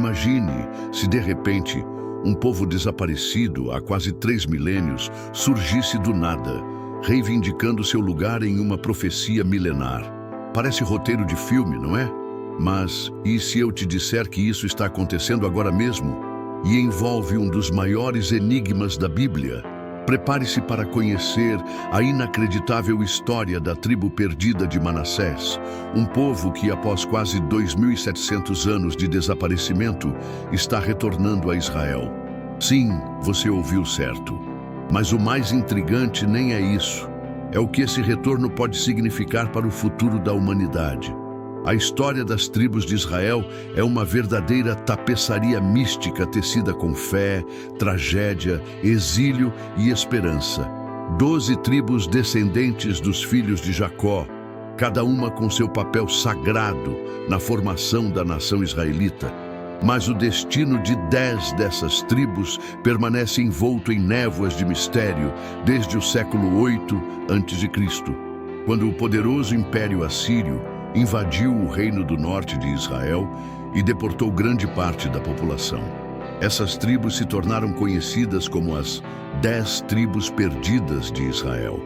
Imagine se, de repente, um povo desaparecido há quase 3 milênios surgisse do nada, reivindicando seu lugar em uma profecia milenar. Parece roteiro de filme, não é? Mas e se eu te disser que isso está acontecendo agora mesmo e envolve um dos maiores enigmas da Bíblia? Prepare-se para conhecer a inacreditável história da tribo perdida de Manassés, um povo que, após quase 2.700 anos de desaparecimento, está retornando a Israel. Sim, você ouviu certo. Mas o mais intrigante nem é isso. É o que esse retorno pode significar para o futuro da humanidade. A história das tribos de Israel é uma verdadeira tapeçaria mística tecida com fé, tragédia, exílio e esperança. 12 tribos descendentes dos filhos de Jacó, cada uma com seu papel sagrado na formação da nação israelita. Mas o destino de 10 dessas tribos permanece envolto em névoas de mistério desde o século 8 a.C., quando o poderoso Império Assírio invadiu o reino do norte de Israel e deportou grande parte da população. Essas tribos se tornaram conhecidas como as 10 tribos perdidas de Israel.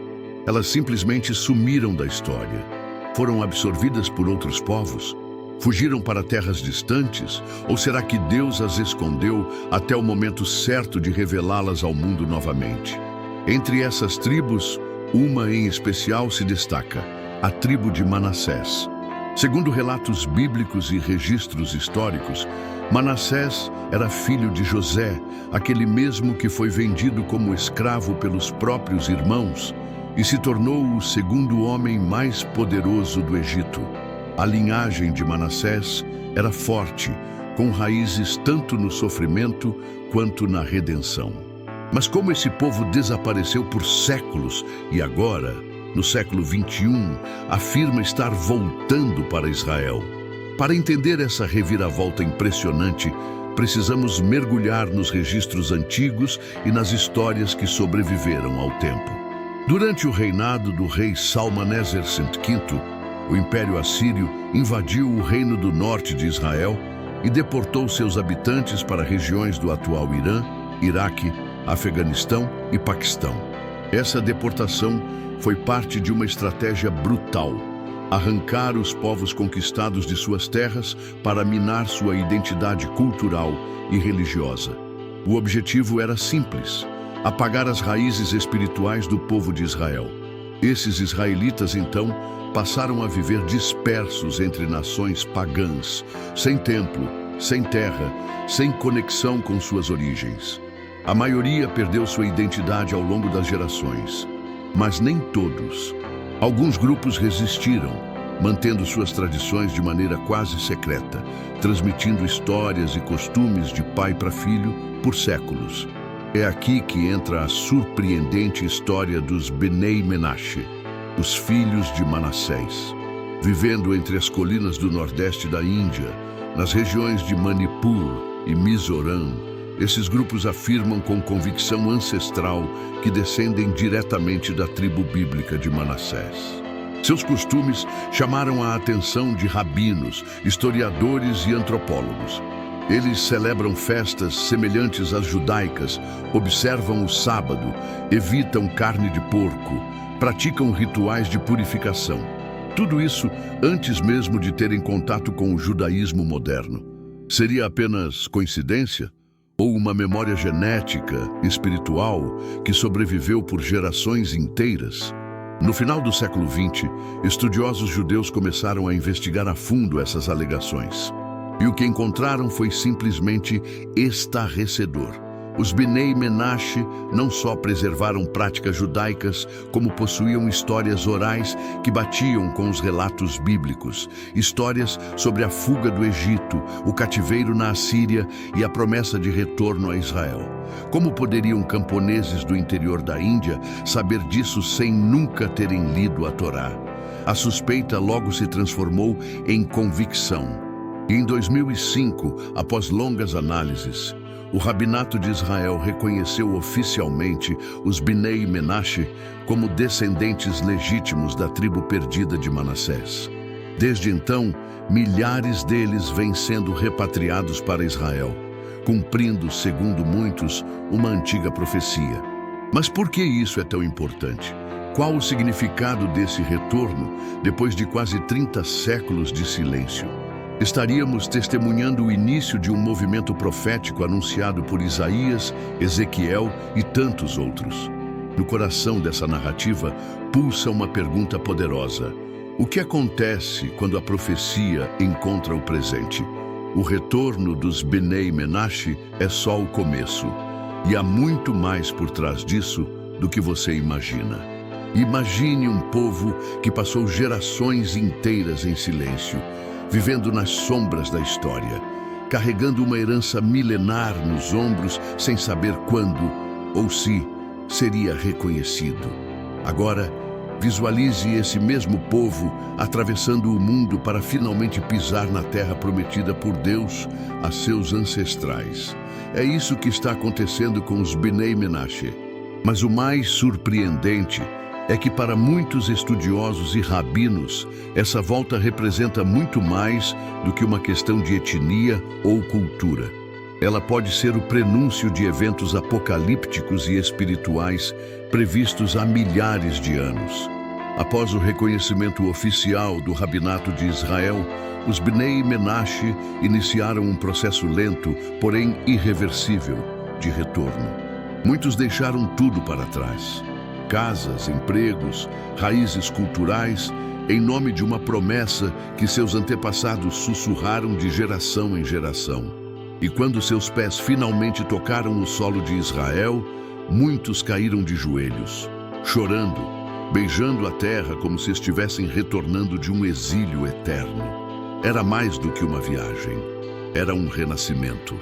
Elas simplesmente sumiram da história. Foram absorvidas por outros povos? Fugiram para terras distantes? Ou será que Deus as escondeu até o momento certo de revelá-las ao mundo novamente? Entre essas tribos, uma em especial se destaca: a tribo de Manassés. Segundo relatos bíblicos e registros históricos, Manassés era filho de José, aquele mesmo que foi vendido como escravo pelos próprios irmãos e se tornou o segundo homem mais poderoso do Egito. A linhagem de Manassés era forte, com raízes tanto no sofrimento quanto na redenção. Mas como esse povo desapareceu por séculos e agora, no século 21, afirma estar voltando para Israel? Para entender essa reviravolta impressionante, precisamos mergulhar nos registros antigos e nas histórias que sobreviveram ao tempo. Durante o reinado do rei Salmaneser V, o Império Assírio invadiu o reino do norte de Israel e deportou seus habitantes para regiões do atual Irã, Iraque, Afeganistão e Paquistão. Essa deportação foi parte de uma estratégia brutal: arrancar os povos conquistados de suas terras para minar sua identidade cultural e religiosa. O objetivo era simples: apagar as raízes espirituais do povo de Israel. Esses israelitas, então, passaram a viver dispersos entre nações pagãs, sem templo, sem terra, sem conexão com suas origens. A maioria perdeu sua identidade ao longo das gerações. Mas nem todos. Alguns grupos resistiram, mantendo suas tradições de maneira quase secreta, transmitindo histórias e costumes de pai para filho por séculos. É aqui que entra a surpreendente história dos Bnei Menashe, os filhos de Manassés. Vivendo entre as colinas do nordeste da Índia, nas regiões de Manipur e Mizoram, esses grupos afirmam com convicção ancestral que descendem diretamente da tribo bíblica de Manassés. Seus costumes chamaram a atenção de rabinos, historiadores e antropólogos. Eles celebram festas semelhantes às judaicas, observam o sábado, evitam carne de porco, praticam rituais de purificação. Tudo isso antes mesmo de terem contato com o judaísmo moderno. Seria apenas coincidência? Ou uma memória genética, espiritual, que sobreviveu por gerações inteiras? No final do século XX, estudiosos judeus começaram a investigar a fundo essas alegações. E o que encontraram foi simplesmente estarrecedor. Os Bnei Menashe não só preservaram práticas judaicas, como possuíam histórias orais que batiam com os relatos bíblicos. Histórias sobre a fuga do Egito, o cativeiro na Assíria e a promessa de retorno a Israel. Como poderiam camponeses do interior da Índia saber disso sem nunca terem lido a Torá? A suspeita logo se transformou em convicção. E em 2005, após longas análises, o Rabinato de Israel reconheceu oficialmente os Bnei Menashe como descendentes legítimos da tribo perdida de Manassés. Desde então, milhares deles vêm sendo repatriados para Israel, cumprindo, segundo muitos, uma antiga profecia. Mas por que isso é tão importante? Qual o significado desse retorno depois de quase 30 séculos de silêncio? Estaríamos testemunhando o início de um movimento profético anunciado por Isaías, Ezequiel e tantos outros. No coração dessa narrativa, pulsa uma pergunta poderosa. O que acontece quando a profecia encontra o presente? O retorno dos Bnei Menashe é só o começo. E há muito mais por trás disso do que você imagina. Imagine um povo que passou gerações inteiras em silêncio, vivendo nas sombras da história, carregando uma herança milenar nos ombros sem saber quando ou se seria reconhecido. Agora, visualize esse mesmo povo atravessando o mundo para finalmente pisar na terra prometida por Deus a seus ancestrais. É isso que está acontecendo com os Bnei Menashe. Mas o mais surpreendente é que para muitos estudiosos e rabinos, essa volta representa muito mais do que uma questão de etnia ou cultura. Ela pode ser o prenúncio de eventos apocalípticos e espirituais previstos há milhares de anos. Após o reconhecimento oficial do Rabinato de Israel, os Bnei Menashe iniciaram um processo lento, porém irreversível, de retorno. Muitos deixaram tudo para trás. Casas, empregos, raízes culturais, em nome de uma promessa que seus antepassados sussurraram de geração em geração. E quando seus pés finalmente tocaram o solo de Israel, muitos caíram de joelhos, chorando, beijando a terra como se estivessem retornando de um exílio eterno. Era mais do que uma viagem, era um renascimento.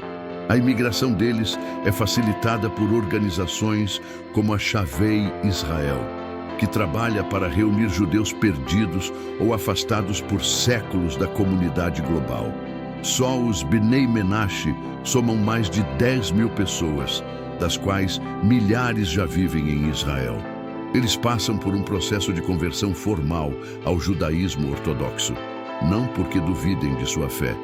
A imigração deles é facilitada por organizações como a Shavei Israel, que trabalha para reunir judeus perdidos ou afastados por séculos da comunidade global. Só os Bnei Menashe somam mais de 10 mil pessoas, das quais milhares já vivem em Israel. Eles passam por um processo de conversão formal ao judaísmo ortodoxo, não porque duvidem de sua fé,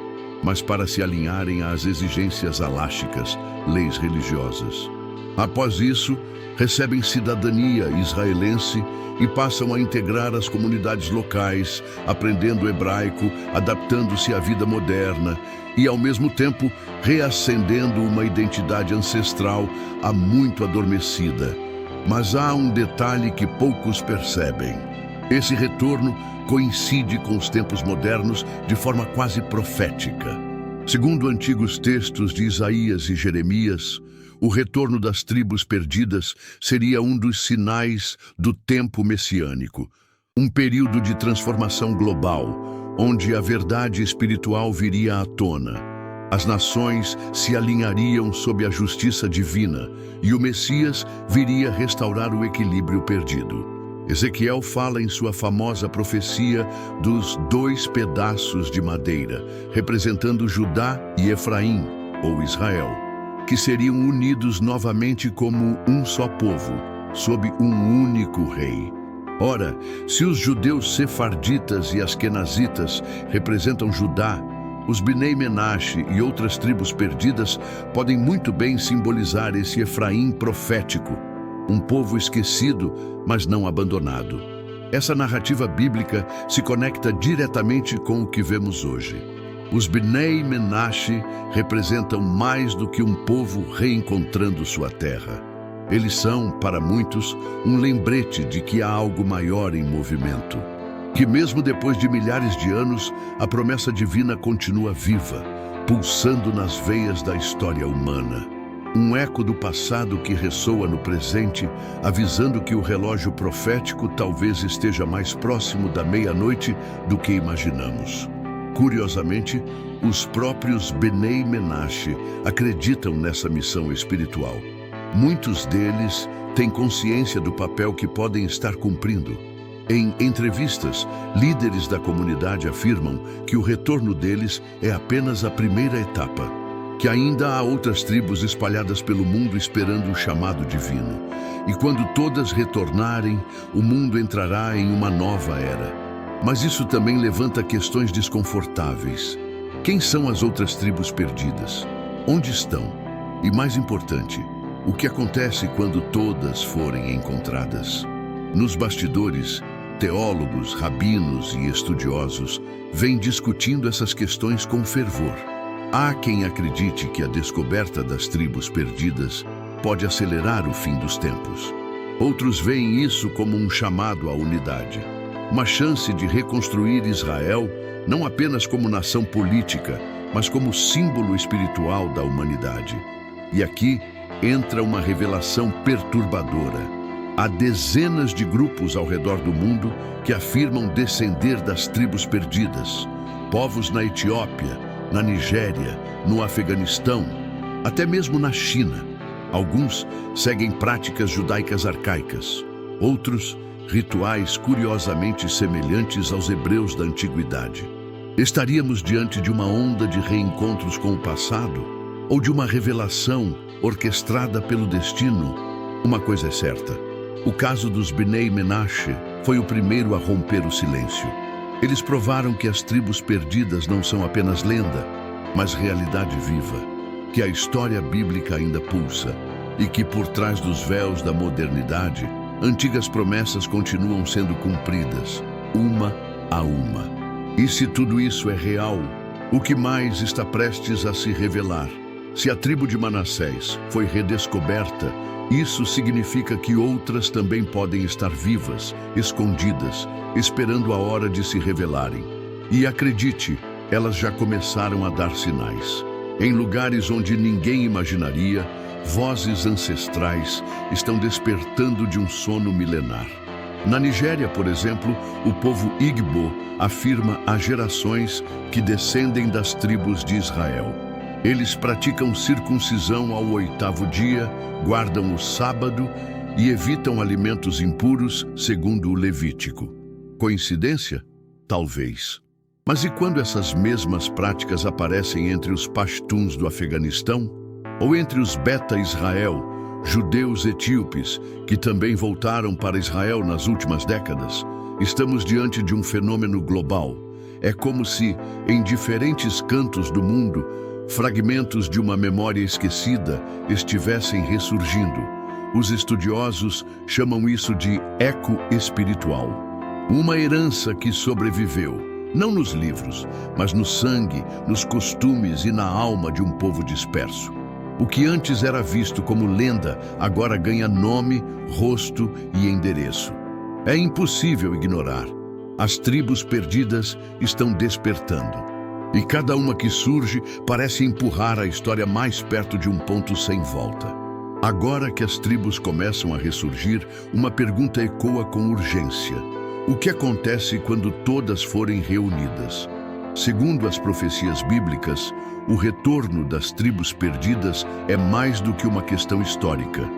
mas para se alinharem às exigências halásticas, leis religiosas. Após isso, recebem cidadania israelense e passam a integrar as comunidades locais, aprendendo hebraico, adaptando-se à vida moderna e, ao mesmo tempo, reacendendo uma identidade ancestral há muito adormecida. Mas há um detalhe que poucos percebem. Esse retorno coincide com os tempos modernos de forma quase profética. Segundo antigos textos de Isaías e Jeremias, o retorno das tribos perdidas seria um dos sinais do tempo messiânico, um período de transformação global, onde a verdade espiritual viria à tona. As nações se alinhariam sob a justiça divina e o Messias viria restaurar o equilíbrio perdido. Ezequiel fala em sua famosa profecia dos 2 pedaços de madeira, representando Judá e Efraim, ou Israel, que seriam unidos novamente como um só povo, sob um único rei. Ora, se os judeus sefarditas e asquenazitas representam Judá, os Bnei Menashe e outras tribos perdidas podem muito bem simbolizar esse Efraim profético, um povo esquecido, mas não abandonado. Essa narrativa bíblica se conecta diretamente com o que vemos hoje. Os Bnei Menashe representam mais do que um povo reencontrando sua terra. Eles são, para muitos, um lembrete de que há algo maior em movimento. Que mesmo depois de milhares de anos, a promessa divina continua viva, pulsando nas veias da história humana. Um eco do passado que ressoa no presente, avisando que o relógio profético talvez esteja mais próximo da meia-noite do que imaginamos. Curiosamente, os próprios Bnei Menashe acreditam nessa missão espiritual. Muitos deles têm consciência do papel que podem estar cumprindo. Em entrevistas, líderes da comunidade afirmam que o retorno deles é apenas a primeira etapa, que ainda há outras tribos espalhadas pelo mundo esperando o chamado divino. E quando todas retornarem, o mundo entrará em uma nova era. Mas isso também levanta questões desconfortáveis. Quem são as outras tribos perdidas? Onde estão? E mais importante, o que acontece quando todas forem encontradas? Nos bastidores, teólogos, rabinos e estudiosos vêm discutindo essas questões com fervor. Há quem acredite que a descoberta das tribos perdidas pode acelerar o fim dos tempos. Outros veem isso como um chamado à unidade, uma chance de reconstruir Israel não apenas como nação política, mas como símbolo espiritual da humanidade. E aqui entra uma revelação perturbadora. Há dezenas de grupos ao redor do mundo que afirmam descender das tribos perdidas. Povos na Etiópia, na Nigéria, no Afeganistão, até mesmo na China. Alguns seguem práticas judaicas arcaicas, outros rituais curiosamente semelhantes aos hebreus da antiguidade. Estaríamos diante de uma onda de reencontros com o passado ou de uma revelação orquestrada pelo destino? Uma coisa é certa: o caso dos Bnei Menashe foi o primeiro a romper o silêncio. Eles provaram que as tribos perdidas não são apenas lenda, mas realidade viva, que a história bíblica ainda pulsa e que por trás dos véus da modernidade, antigas promessas continuam sendo cumpridas, uma a uma. E se tudo isso é real, o que mais está prestes a se revelar? Se a tribo de Manassés foi redescoberta, isso significa que outras também podem estar vivas, escondidas, esperando a hora de se revelarem. E acredite, elas já começaram a dar sinais. Em lugares onde ninguém imaginaria, vozes ancestrais estão despertando de um sono milenar. Na Nigéria, por exemplo, o povo Igbo afirma há gerações que descendem das tribos de Israel. Eles praticam circuncisão ao 8º dia, guardam o sábado e evitam alimentos impuros, segundo o Levítico. Coincidência? Talvez. Mas e quando essas mesmas práticas aparecem entre os pashtuns do Afeganistão? Ou entre os Beta Israel, judeus etíopes, que também voltaram para Israel nas últimas décadas? Estamos diante de um fenômeno global. É como se, em diferentes cantos do mundo, fragmentos de uma memória esquecida estivessem ressurgindo. Os estudiosos chamam isso de eco espiritual. Uma herança que sobreviveu, não nos livros, mas no sangue, nos costumes e na alma de um povo disperso. O que antes era visto como lenda, agora ganha nome, rosto e endereço. É impossível ignorar. As tribos perdidas estão despertando. E cada uma que surge parece empurrar a história mais perto de um ponto sem volta. Agora que as tribos começam a ressurgir, uma pergunta ecoa com urgência. O que acontece quando todas forem reunidas? Segundo as profecias bíblicas, o retorno das tribos perdidas é mais do que uma questão histórica.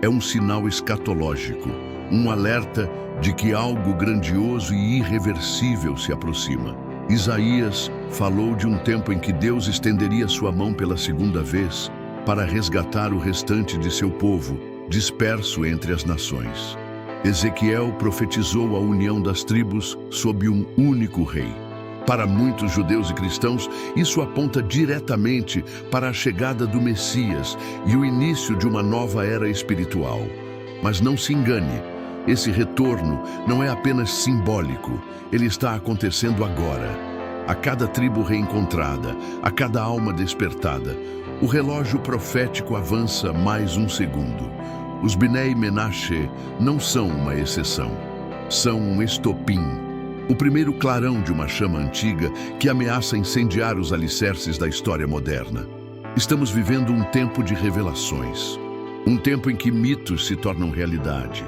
É um sinal escatológico, um alerta de que algo grandioso e irreversível se aproxima. Isaías falou de um tempo em que Deus estenderia sua mão pela segunda vez para resgatar o restante de seu povo, disperso entre as nações. Ezequiel profetizou a união das tribos sob um único rei. Para muitos judeus e cristãos, isso aponta diretamente para a chegada do Messias e o início de uma nova era espiritual. Mas não se engane, esse retorno não é apenas simbólico, ele está acontecendo agora. A cada tribo reencontrada, a cada alma despertada, o relógio profético avança mais um segundo. Os Bnei Menashe não são uma exceção, são um estopim. O primeiro clarão de uma chama antiga que ameaça incendiar os alicerces da história moderna. Estamos vivendo um tempo de revelações, um tempo em que mitos se tornam realidade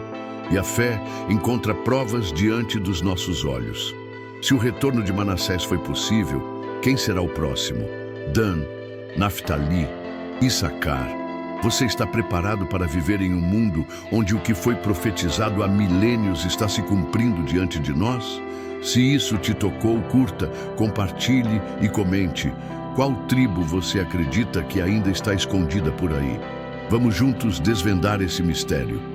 e a fé encontra provas diante dos nossos olhos. Se o retorno de Manassés foi possível, quem será o próximo? Dan, Naftali, Issacar. Você está preparado para viver em um mundo onde o que foi profetizado há milênios está se cumprindo diante de nós? Se isso te tocou, curta, compartilhe e comente. Qual tribo você acredita que ainda está escondida por aí? Vamos juntos desvendar esse mistério.